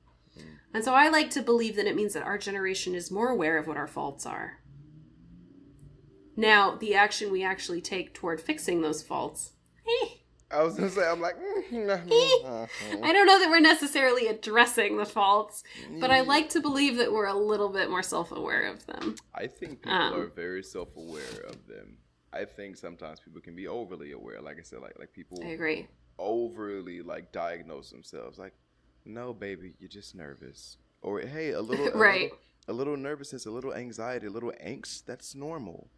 And so I like to believe that it means that our generation is more aware of what our faults are. Now, the action we actually take toward fixing those faults, I was going to say, I'm like, I don't know that we're necessarily addressing the faults, but I like to believe that we're a little bit more self-aware of them. I think people are very self-aware of them. I think sometimes people can be overly aware. Like I said, like people I agree. Overly diagnose themselves. Like, no, baby, you're just nervous. Or hey, a little a little nervousness, a little anxiety, a little angst, that's normal.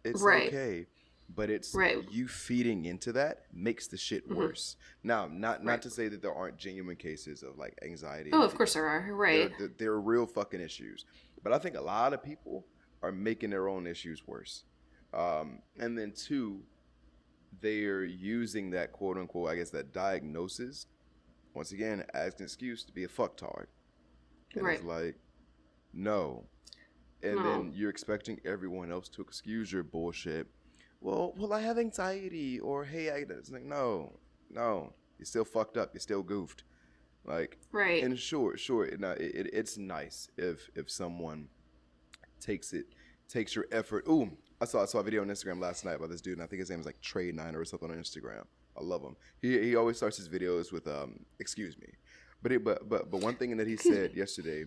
It's okay. But it's you feeding into that makes the shit worse. Now, not to say that there aren't genuine cases of anxiety. Oh, of course there are. Right. There are real fucking issues. But I think a lot of people are making their own issues worse. And then two, they're using that quote unquote, I guess that diagnosis, once again, as an excuse to be a fucktard. And it's like, no, And No. then you're expecting everyone else to excuse your bullshit. Well, I have anxiety, or hey, it's like, no, you're still fucked up, you're still goofed. Like, Right. and sure, it's nice if someone takes your effort. Ooh, I saw a video on Instagram last night about this dude, and I think his name is like Trey9 or something on Instagram. I love him. He always starts his videos with excuse me, but one thing that he said yesterday,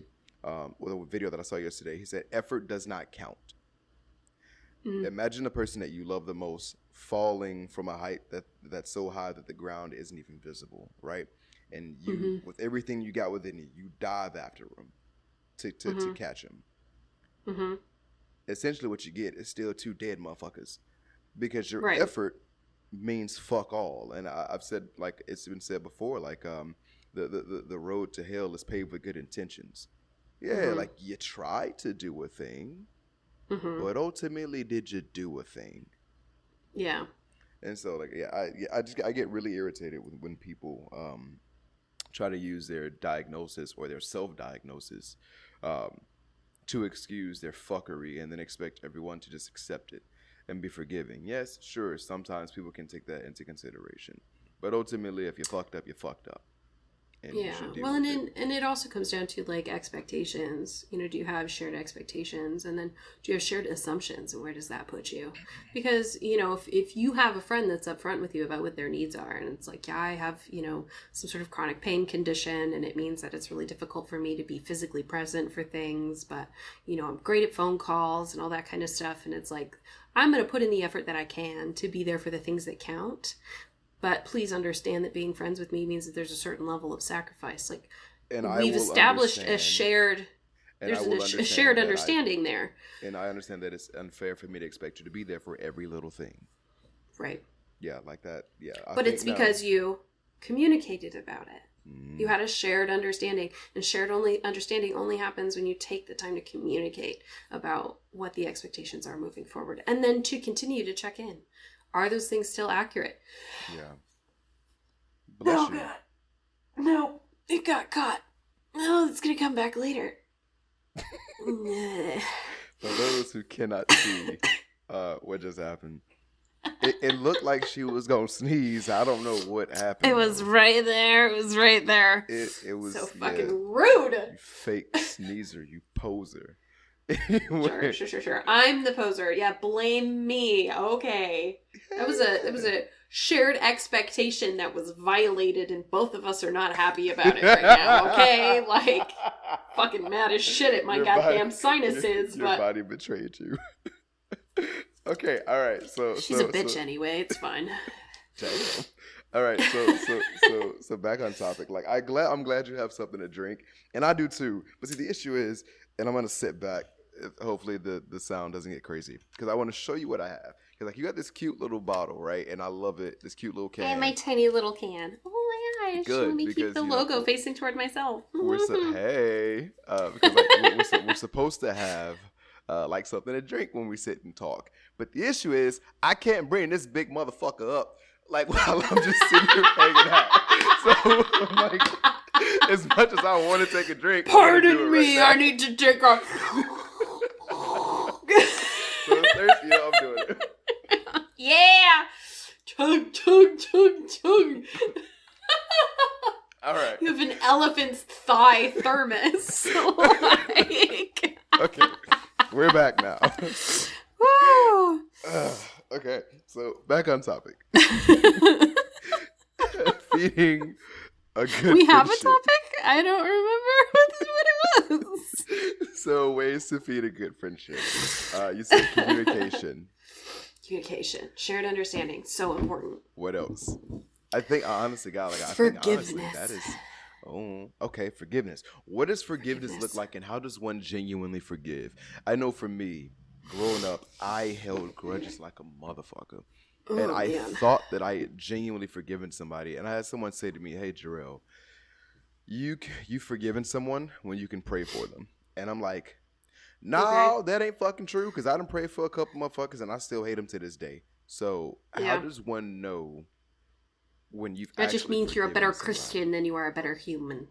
with a video that I saw yesterday, he said effort does not count. Imagine the person that you love the most falling from a height that's so high that the ground isn't even visible, right? And you, with everything you got within you dive after him to catch him. Mm-hmm. Essentially, what you get is still two dead motherfuckers, because your Right. effort means fuck all. And I've said, like it's been said before, like the road to hell is paved with good intentions. Yeah, like you tried to do a thing. But ultimately, did you do a thing? Yeah. And so, like, I get really irritated when people try to use their diagnosis or their self-diagnosis to excuse their fuckery and then expect everyone to just accept it and be forgiving. Yes, sure, sometimes people can take that into consideration. But ultimately, if you fucked up, you fucked up. And you Yeah. should deal Well, with and it also comes down to like expectations. You know, do you have shared expectations, and then do you have shared assumptions, and where does that put you? Because you know, if you have a friend that's upfront with you about what their needs are, and it's like, yeah, I have some sort of chronic pain condition, and it means that it's really difficult for me to be physically present for things, but I'm great at phone calls and all that kind of stuff, and it's like I'm going to put in the effort that I can to be there for the things that count. But please understand that being friends with me means that there's a certain level of sacrifice. Like, and we've established a shared, there's a shared understanding there. And I understand that it's unfair for me to expect you to be there for every little thing. Right. Yeah, like that. Yeah. But it's because you communicated about it. You had a shared understanding, and shared understanding only happens when you take the time to communicate about what the expectations are moving forward, and then to continue to check in. Are those things still accurate? Yeah. Bless you. God. No, it got caught. No, it's going to come back later. For those who cannot see what just happened, it looked like she was going to sneeze. I don't know what happened. It was right there. It was right there. It was so fucking rude. You fake sneezer, you poser. Sure. I'm the poser. Yeah, blame me. Okay. That was a shared expectation that was violated, and both of us are not happy about it right now. Okay, like fucking mad as shit at my goddamn sinuses. Your body betrayed you. Okay, all right. She's a bitch anyway. It's fine. Damn. All right, so back on topic. Like I'm glad you have something to drink, and I do too. But see, the issue is, and I'm gonna sit back. Hopefully the sound doesn't get crazy, because I want to show you what I have. Because like you got this cute little bottle, right? And I love it. This cute little can. And my tiny little can. Oh my gosh! Good, let me keep the logo facing toward myself. Because like we're supposed to have like something to drink when we sit and talk. But the issue is I can't bring this big motherfucker up like while I'm just sitting here hanging out. So I'm like, as much as I want to take a drink, pardon me, I need to take a. So thirsty, I'm doing it. Yeah, chug. All right. You have an elephant's thigh thermos. Like... Okay, we're back now. Woo! Okay, so back on topic. Feeding a good We have friendship. a topic? I don't remember what it was. So ways to feed a good friendship. You said communication. Communication, shared understanding, so important. What else? I think honestly, God, like Forgiveness. I think honestly, that is. Oh, okay. Forgiveness. What does forgiveness look like, and how does one genuinely forgive? I know for me, growing up, I held grudges like a motherfucker. And I thought that I had genuinely forgiven somebody. And I had someone say to me, "Hey, Jarrell, you forgiven someone when you can pray for them." And I'm like, no, that ain't fucking true, because I done prayed for a couple motherfuckers and I still hate them to this day. So how does one know when you've That just means you're a better somebody? Christian than you are a better human.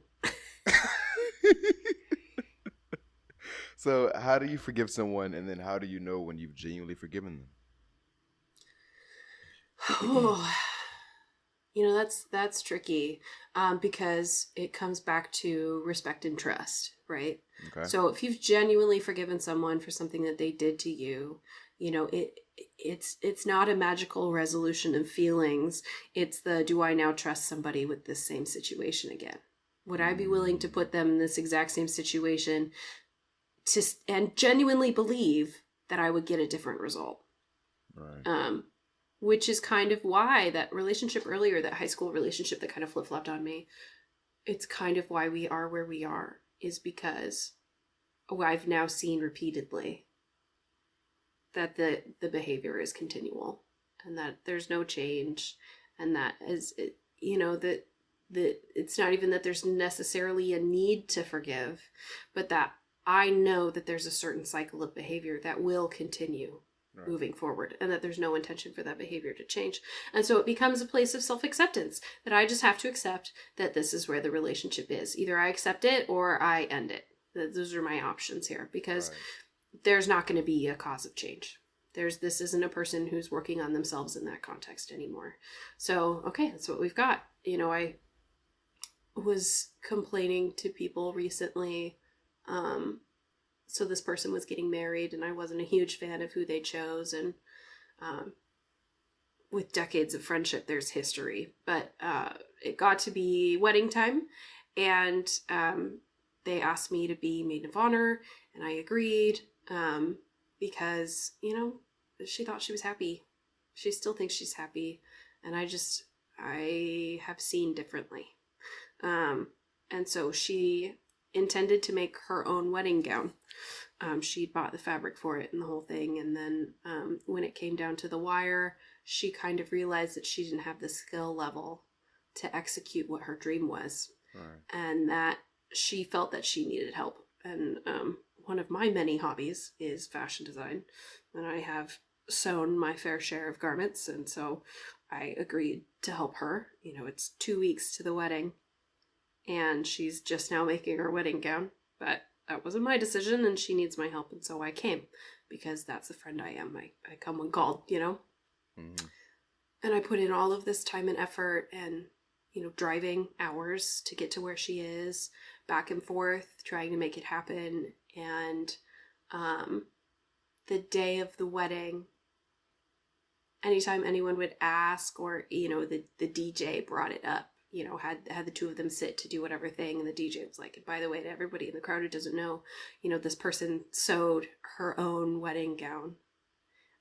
So, how do you forgive someone, and then how do you know when you've genuinely forgiven them? Oh, that's tricky, because it comes back to respect and trust, right? Okay. So if you've genuinely forgiven someone for something that they did to you, it's not a magical resolution of feelings. It's the, do I now trust somebody with this same situation again? Would I be willing to Mm, put them in this exact same situation and genuinely believe that I would get a different result? right. Um, which is kind of why that relationship earlier, that high school relationship that kind of flip-flopped on me, it's kind of why we are where we are, is because I've now seen repeatedly that the behavior is continual and that there's no change, and that is, that it's not even that there's necessarily a need to forgive, but that I know that there's a certain cycle of behavior that will continue Right. moving forward, and that there's no intention for that behavior to change. And so it becomes a place of self-acceptance, that I just have to accept that this is where the relationship is. Either I accept it or I end it. Those are my options here, because Right. there's not going to be a cause of change. This isn't a person who's working on themselves in that context anymore. So, okay, that's what we've got. I was complaining to people recently. So this person was getting married, and I wasn't a huge fan of who they chose. And um, with decades of friendship, there's history. But it got to be wedding time, and they asked me to be maid of honor, and I agreed, because, she thought she was happy. She still thinks she's happy. And I have seen differently. Um, and so she intended to make her own wedding gown. She bought the fabric for it and the whole thing. And then when it came down to the wire, she kind of realized that she didn't have the skill level to execute what her dream was. Right. And that she felt that she needed help. And one of my many hobbies is fashion design. And I have sewn my fair share of garments. And so I agreed to help her. It's 2 weeks to the wedding, and she's just now making her wedding gown. But that wasn't my decision, and she needs my help, and so I came, because that's the friend I am. I come when called. Mm-hmm. And I put in all of this time and effort, and driving hours to get to where she is, back and forth, trying to make it happen. And the day of the wedding, anytime anyone would ask, or the DJ brought it up, had the two of them sit to do whatever thing, and the DJ was like, and by the way, to everybody in the crowd who doesn't know, this person sewed her own wedding gown.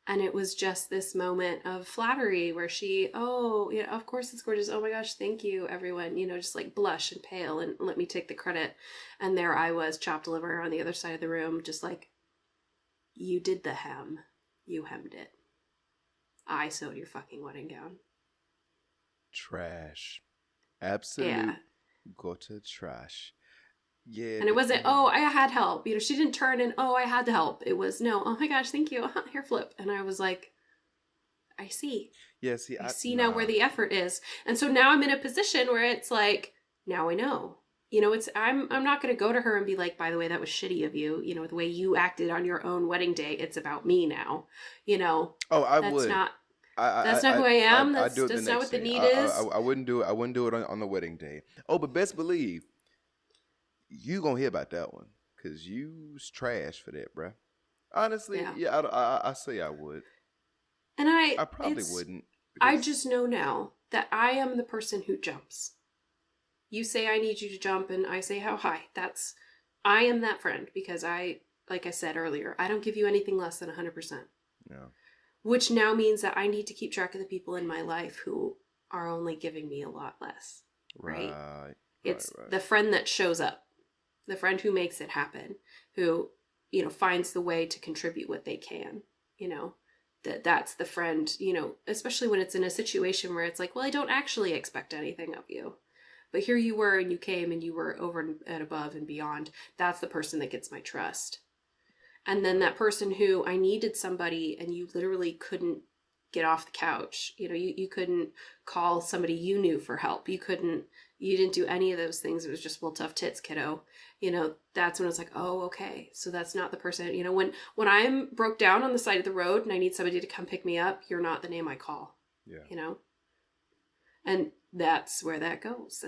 And it was just this moment of flattery where she, oh, yeah, of course it's gorgeous, oh my gosh, thank you everyone, just like blush and pale and let me take the credit. And there I was, chopped liver, on the other side of the room, just like, you did the hem, you hemmed it, I sewed your fucking wedding gown. Trash. Absolute Yeah. gutter trash. Yeah. And it wasn't, oh, I had help. She didn't turn and, oh, I had to help. It was, no, oh my gosh, thank you. Hair flip. And I was like, I see. Yeah. See, I see now where nah. the effort is. And so now I'm in a position where it's like, now I know. I'm not going to go to her and be like, by the way, that was shitty of you. The way you acted on your own wedding day, it's about me now. Oh, I That's would. not, that's not who I am. I do it the That's not next what the day. need is. I wouldn't do it. I wouldn't do it on the wedding day. Oh, but best believe you gonna hear about that one, cause you's trash for that, bruh. Honestly, Yeah. yeah, I say I would. And I probably wouldn't I because just know now that I am the person who jumps. You say I need you to jump, and I say how high. I am that friend, because like I said earlier, I don't give you anything less than 100%. yeah, Which now means that I need to keep track of the people in my life who are only giving me a lot less, right? right, It's right. the friend that shows up, the friend who makes it happen, who, finds the way to contribute what they can, that's the friend, especially when it's in a situation where it's like, well, I don't actually expect anything of you. But here you were, and you came, and you were over and above and beyond. That's the person that gets my trust. And then that person who I needed somebody, and you literally couldn't get off the couch. You couldn't call somebody you knew for help. You didn't do any of those things. It was just, well, tough tits, kiddo. That's when it's like, oh, okay. So that's not the person, when I'm broke down on the side of the road and I need somebody to come pick me up, you're not the name I call. Yeah. And that's where that goes.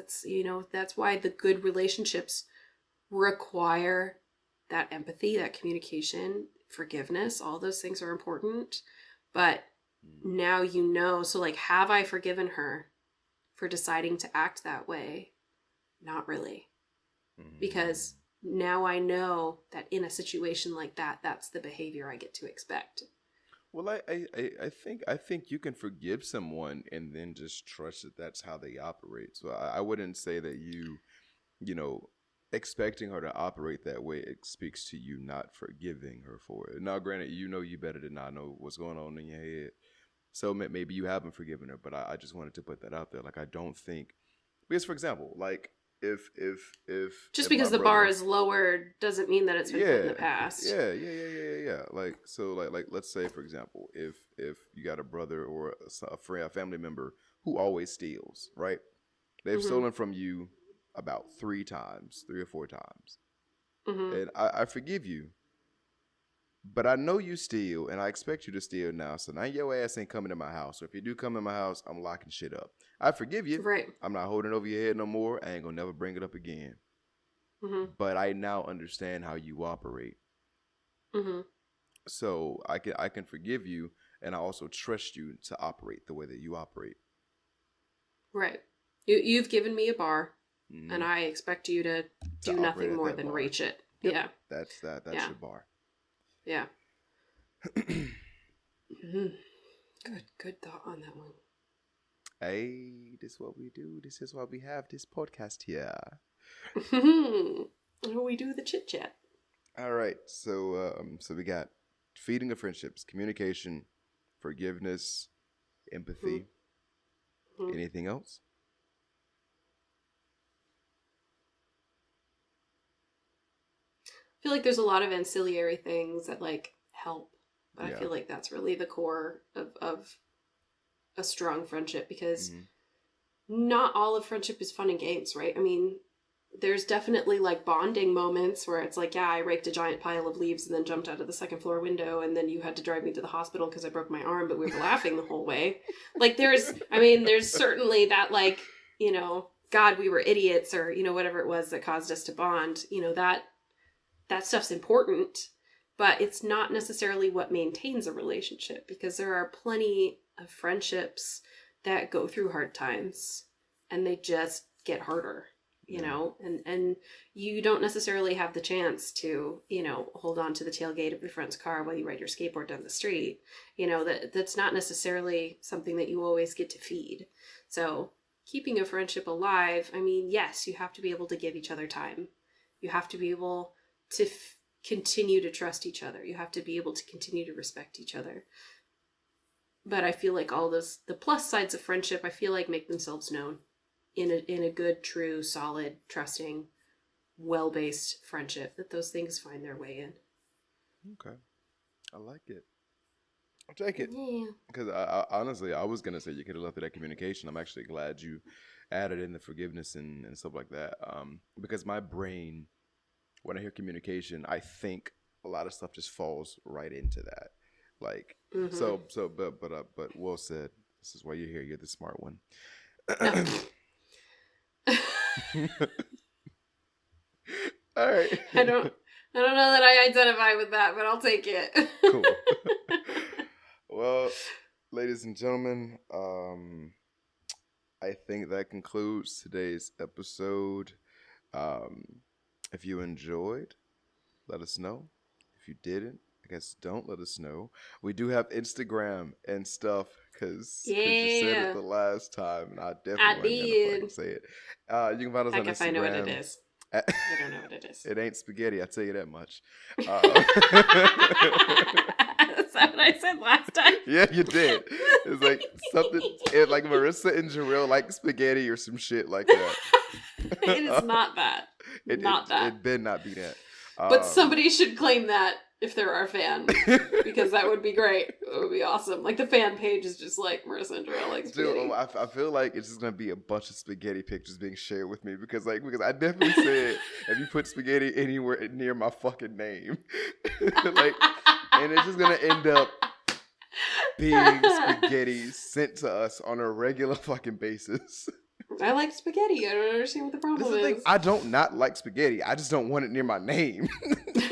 That's why the good relationships require that empathy, that communication, forgiveness. All those things are important. But now so like, have I forgiven her for deciding to act that way? Not really. Because now I know that in a situation like that, that's the behavior I get to expect. Well, I think you can forgive someone and then just trust that that's how they operate. So I wouldn't say that expecting her to operate that way, it speaks to you not forgiving her for it. Now, granted, you better than I know what's going on in your head. So maybe you haven't forgiven her, but I just wanted to put that out there. Like, I don't think, because for example, like if just because the bar is lowered doesn't mean that it's been put in the past. Yeah. Like, so like let's say, for example, if you got a brother or a friend, a family member who always steals, right? They've stolen from you about 3 or 4 times. And I forgive you, but I know you steal, and I expect you to steal now. So now your ass ain't coming to my house. So if you do come in my house, I'm locking shit up. I forgive you. Right. I'm not holding it over your head no more. I ain't gonna never bring it up again. But I now understand how you operate. So I can forgive you, and I also trust you to operate the way that you operate. Right. You've given me a bar, and I expect you to do nothing more than reach it. Yep. Yeah. That's your bar. Yeah. Good thought on that one. Hey, this is what we do. This is why we have this podcast here. We do the chit chat. All right. So we got feeding of friendships, communication, forgiveness, empathy. Anything else? I feel like there's a lot of ancillary things that like help, but I feel like that's really the core of a strong friendship, because not all of friendship is fun and games, right? I mean, there's definitely like bonding moments where it's like, yeah, I raked a giant pile of leaves and then jumped out of the 2nd floor window, and then you had to drive me to the hospital because I broke my arm, but we were laughing the whole way. Like there's certainly that, like, God, we were idiots, or, whatever it was that caused us to bond, that stuff's important, but it's not necessarily what maintains a relationship, because there are plenty of friendships that go through hard times and they just get harder, and you don't necessarily have the chance to, hold on to the tailgate of your friend's car while you ride your skateboard down the street. That's not necessarily something that you always get to feed. So keeping a friendship alive, I mean, yes, you have to be able to give each other time. You have to be able to continue to trust each other. You have to be able to continue to respect each other. But I feel like all those, the plus sides of friendship, I feel like make themselves known in a good, true, solid, trusting, well-based friendship, that those things find their way in. Okay. I like it. I'll take it. Yeah. Because I honestly, I was going to say you could have left it at communication. I'm actually glad you added in the forgiveness and stuff like that. Because my brain, when I hear communication, I think a lot of stuff just falls right into that. Like, but Will said, this is why you're here. You're the smart one. All right. I don't know that I identify with that, but I'll take it. Cool. Well, ladies and gentlemen, I think that concludes today's episode. If you enjoyed, let us know. If you didn't, I guess don't let us know. We do have Instagram and stuff, because you said it the last time, and I definitely ain't gonna say it. You can find us on Instagram. I know what it is. I don't know what it is. It ain't spaghetti, I tell you that much. That's what I said last time. Yeah, you did. It's like something, like Marissa and Jarrell like spaghetti or some shit like that. It is not that. It better not be that. But somebody should claim that if they're our fan, because that would be great. It would be awesome. Like the fan page is just like Marissa and Jarrell like spaghetti. Dude, I feel like it's just gonna be a bunch of spaghetti pictures being shared with me because I definitely said if you put spaghetti anywhere near my fucking name, like, and it's just gonna end up being spaghetti sent to us on a regular fucking basis. I like spaghetti. I don't understand what the problem is. Thing. I don't not like spaghetti. I just don't want it near my name.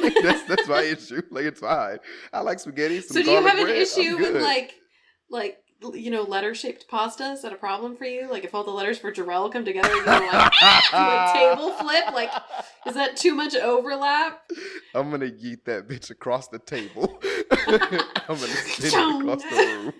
Like, that's my issue. Like, it's fine. I like spaghetti. So do you have an issue with like letter shaped pasta? Is that a problem for you? Like if all the letters for Jarrell come together, you know, like table flip. Like, is that too much overlap? I'm gonna yeet that bitch across the table. I'm gonna send it across the room.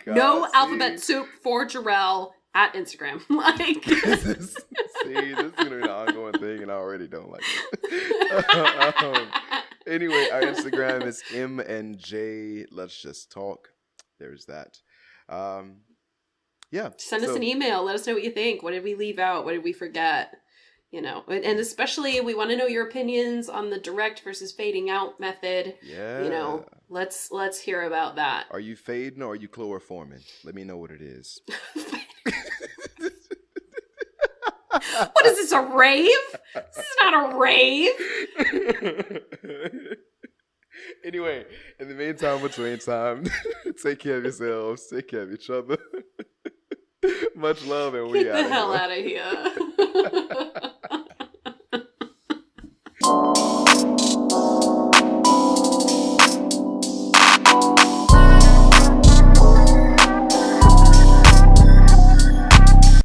God, no alphabet soup for Jarrell at Instagram. Like, this is gonna be an ongoing thing, and I already don't like it. Anyway, our Instagram is MNJ. Let's just talk. There's that. Yeah. Send us an email. Let us know what you think. What did we leave out? What did we forget? You know, and especially we want to know your opinions on the direct versus fading out method. Yeah. You know, let's hear about that. Are you fading or are you chloroforming? Let me know what it is. What is this, a rave? This is not a rave. Anyway, in the meantime, between time, take care of yourselves, take care of each other. Much love, and we Get the hell out of here.